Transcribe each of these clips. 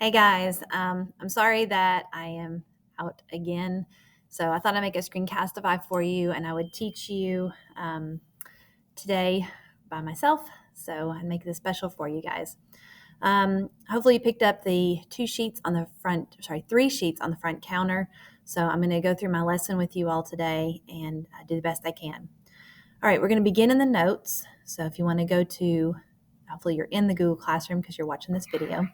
Hey guys, I'm sorry that I am out again. So I thought I'd make a screencastify for you and I would teach you today by myself. So I'd make this special for you guys. Hopefully you picked up the three sheets on the front counter. So I'm going to go through my lesson with you all today and do the best I can. All right, we're going to begin in the notes. So if you want to go to, hopefully you're in the Google Classroom because you're watching this video.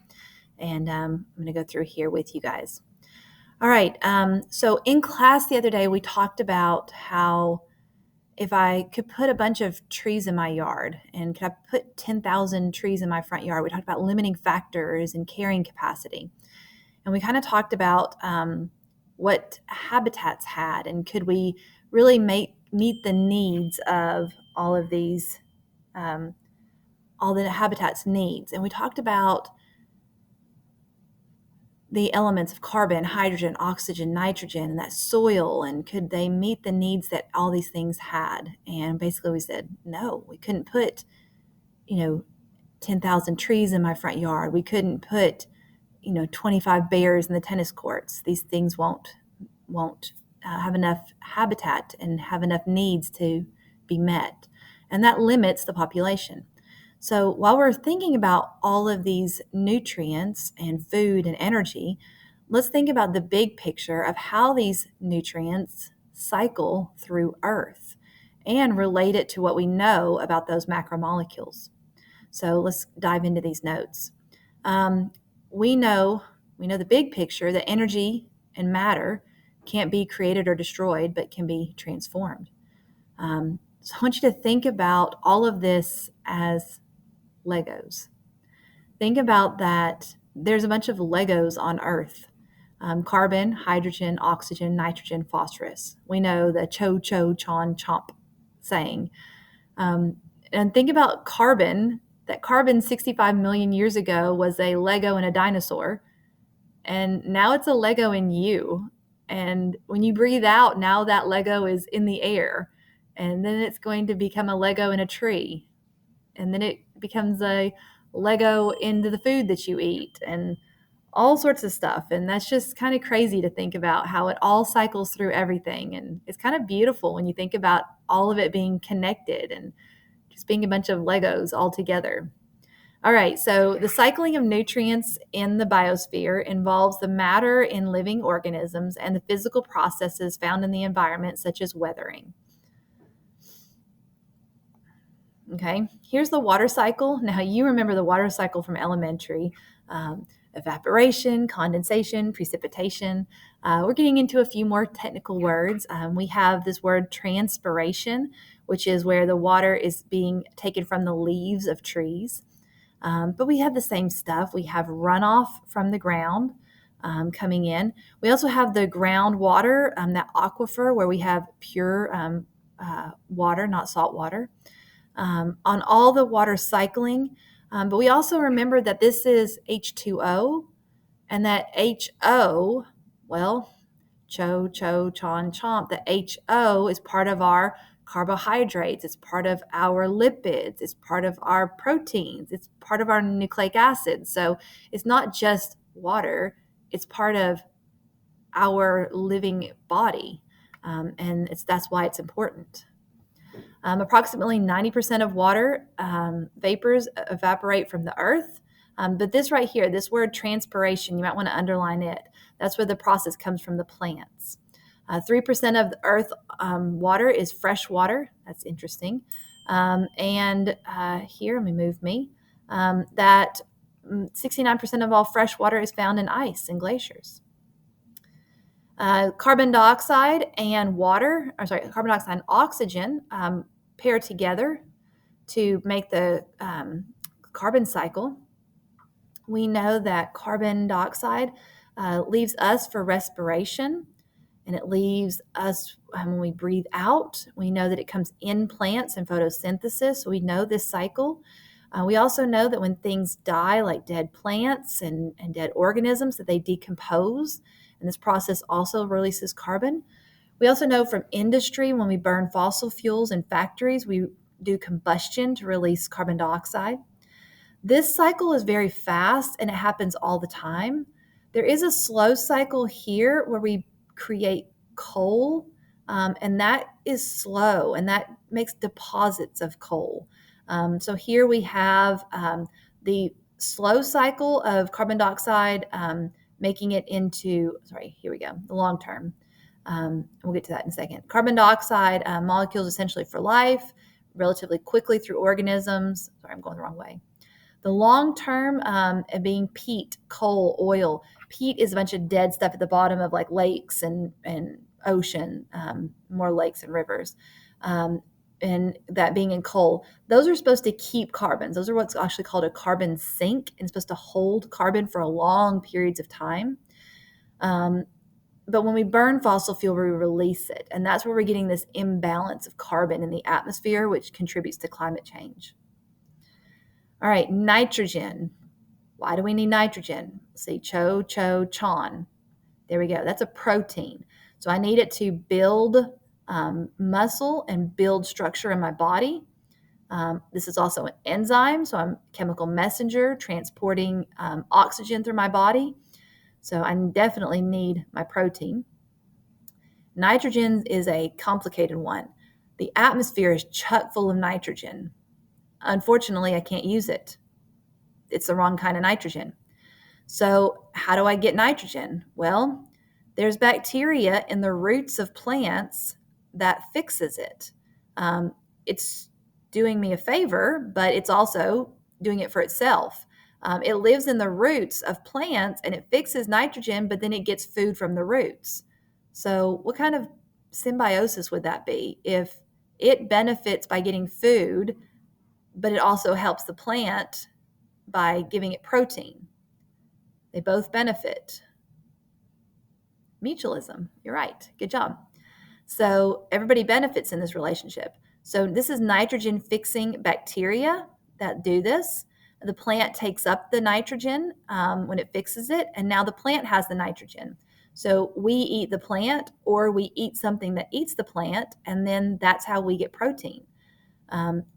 And I'm going to go through here with you guys. All right. So in class the other day, we talked about how if I could put a bunch of trees in my yard and could I put 10,000 trees in my front yard, we talked about limiting factors and carrying capacity. And we kind of talked about what habitats had and could we really meet the needs of all of these, all the habitats needs. And we talked about the elements of carbon, hydrogen, oxygen, nitrogen, and that soil, and could they meet the needs that all these things had? And basically we said, no, we couldn't put, 10,000 trees in my front yard. We couldn't put, 25 bears in the tennis courts. These things won't have enough habitat and have enough needs to be met. And that limits the population. So while we're thinking about all of these nutrients and food and energy, let's think about the big picture of how these nutrients cycle through Earth and relate it to what we know about those macromolecules. So let's dive into these notes. We know the big picture that energy and matter can't be created or destroyed, but can be transformed. So I want you to think about all of this as Legos. Think about that there's a bunch of Legos on Earth. Carbon, hydrogen, oxygen, nitrogen, phosphorus. We know the cho, cho, chon, chomp saying. And think about carbon, that carbon 65 million years ago was a Lego in a dinosaur. And now it's a Lego in you. And when you breathe out, now that Lego is in the air. And then it's going to become a Lego in a tree. And then it becomes a Lego into the food that you eat and all sorts of stuff. And that's just kind of crazy to think about how it all cycles through everything. And it's kind of beautiful when you think about all of it being connected and just being a bunch of Legos all together. All right, so the cycling of nutrients in the biosphere involves the matter in living organisms and the physical processes found in the environment, such as weathering. Okay, here's the water cycle. Now, you remember the water cycle from elementary. Evaporation, condensation, precipitation. We're getting into a few more technical words. We have this word transpiration, which is where the water is being taken from the leaves of trees. But we have the same stuff. We have runoff from the ground coming in. We also have the groundwater, that aquifer, where we have pure water, not salt water. On all the water cycling. But we also remember that this is H2O, and that HO, well, cho, cho, chon, chomp, the HO is part of our carbohydrates, it's part of our lipids, it's part of our proteins, it's part of our nucleic acids. So it's not just water, it's part of our living body. And that's why it's important. Approximately 90% of water vapors evaporate from the earth. But this right here, this word transpiration, you might want to underline it. That's where the process comes from the plants. 3% of the earth water is fresh water. That's interesting. And here, let me move me. That 69% of all fresh water is found in ice and glaciers. Carbon dioxide and oxygen pair together to make the carbon cycle. We know that carbon dioxide leaves us for respiration, and it leaves us when we breathe out. We know that it comes in plants and photosynthesis, so we know this cycle. We also know that when things die, like dead plants and dead organisms, that they decompose, and this process also releases carbon. We also know from industry, when we burn fossil fuels in factories, we do combustion to release carbon dioxide. This cycle is very fast and it happens all the time. There is a slow cycle here where we create coal, and that is slow and that makes deposits of coal. So here we have the slow cycle of carbon dioxide making it into, here we go, the long term. We'll get to that in a second. Carbon dioxide molecules essentially for life, relatively quickly through organisms. Sorry, I'm going the wrong way. The long term being peat, coal, oil. Peat is a bunch of dead stuff at the bottom of like lakes and ocean, more lakes and rivers. And that being in coal, those are supposed to keep carbons. Those are what's actually called a carbon sink and supposed to hold carbon for long periods of time. But when we burn fossil fuel, we release it. And that's where we're getting this imbalance of carbon in the atmosphere, which contributes to climate change. All right, nitrogen. Why do we need nitrogen? See, chon. There we go. That's a protein. So I need it to build muscle and build structure in my body. This is also an enzyme, so I'm a chemical messenger transporting oxygen through my body. So I definitely need my protein. Nitrogen is a complicated one. The atmosphere is chock full of nitrogen. Unfortunately, I can't use it. It's the wrong kind of nitrogen. So how do I get nitrogen? Well, there's bacteria in the roots of plants that fixes it. It's doing me a favor, but it's also doing it for itself. It lives in the roots of plants and it fixes nitrogen, but then it gets food from the roots. So what kind of symbiosis would that be if it benefits by getting food, but it also helps the plant by giving it protein? They both benefit. Mutualism. You're right. Good job. So everybody benefits in this relationship. So this is nitrogen fixing bacteria that do this. The plant takes up the nitrogen when it fixes it, and now the plant has the nitrogen. So we eat the plant, or we eat something that eats the plant, and then that's how we get protein.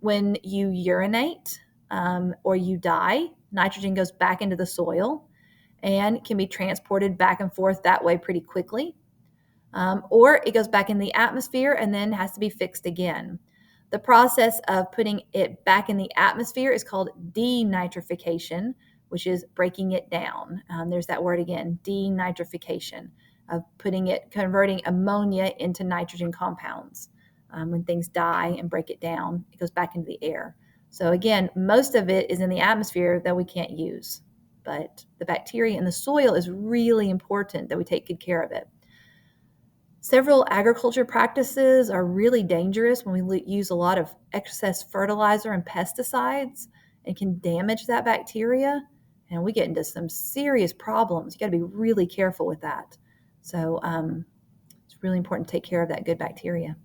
When you urinate or you die, nitrogen goes back into the soil and can be transported back and forth that way pretty quickly. Or it goes back in the atmosphere and then has to be fixed again. The process of putting it back in the atmosphere is called denitrification, which is breaking it down. There's that word again, denitrification, of converting ammonia into nitrogen compounds. When things die and break it down, it goes back into the air. So again, most of it is in the atmosphere that we can't use. But the bacteria in the soil is really important that we take good care of it. Several agriculture practices are really dangerous when we use a lot of excess fertilizer and pesticides and can damage that bacteria. And we get into some serious problems. You got to be really careful with that. So it's really important to take care of that good bacteria.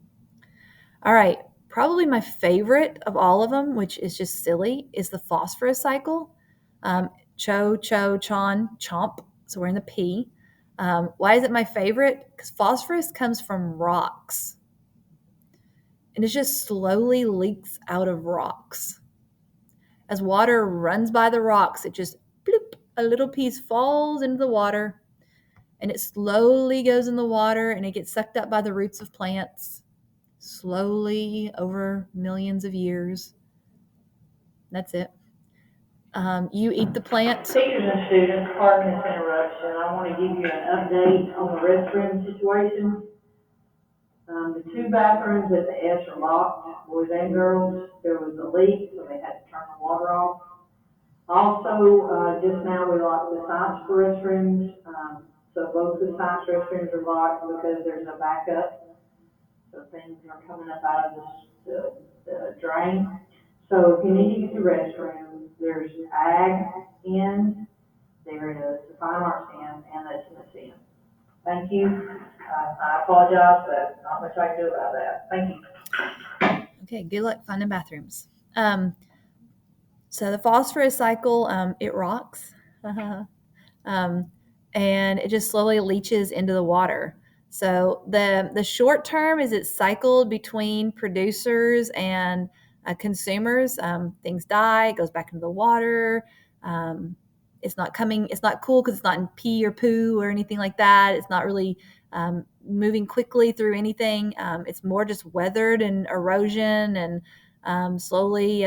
All right, probably my favorite of all of them, which is just silly, is the phosphorus cycle. Chon, chomp. So we're in the P. Why is it my favorite? Because phosphorus comes from rocks. And it just slowly leaks out of rocks. As water runs by the rocks, it just bloop, a little piece falls into the water, and it slowly goes in the water, and it gets sucked up by the roots of plants, slowly over millions of years. That's it. You eat the plant. Teachers and students, pardon this interruption. I want to give you an update on the restroom situation. The two bathrooms at the S are locked, boys and girls. There was a leak, so they had to turn the water off. Also, just now we locked the science restrooms. So both the science restrooms are locked because there's a backup. So things are coming up out of the drain. So if you need to use the restroom, there's ag in, there is the fine arts and the Tennessee. Thank you. I apologize, but not much I can do about that. Thank you. Okay, good luck finding bathrooms. So the phosphorus cycle, it rocks. And it just slowly leaches into the water. So the short term is it's cycled between producers and consumers, things die, it goes back into the water. It's not cool because it's not in pee or poo or anything like that. It's not really moving quickly through anything. It's more just weathered and erosion and slowly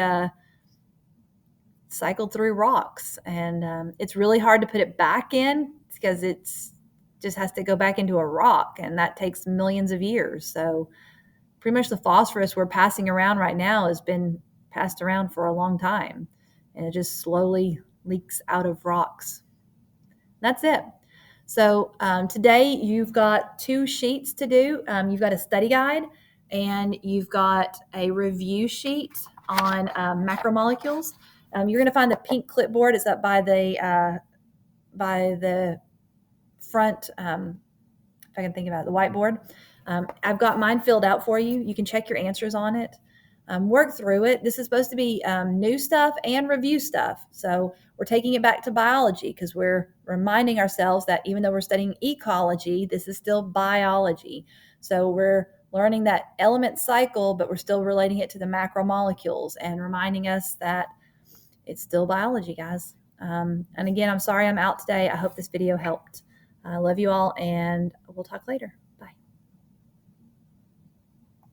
cycled through rocks. And it's really hard to put it back in because it's just has to go back into a rock, and that takes millions of years. So pretty much the phosphorus we're passing around right now has been passed around for a long time, and it just slowly leaks out of rocks. That's it. So today you've got 2 sheets to do. You've got a study guide and you've got a review sheet on macromolecules. You're going to find the pink clipboard. It's up by the front, if I can think about it, the whiteboard. I've got mine filled out for you. You can check your answers on it. Work through it. This is supposed to be new stuff and review stuff. So we're taking it back to biology because we're reminding ourselves that even though we're studying ecology, this is still biology. So we're learning that element cycle, but we're still relating it to the macromolecules and reminding us that it's still biology, guys. And again, I'm sorry I'm out today. I hope this video helped. I love you all, and we'll talk later.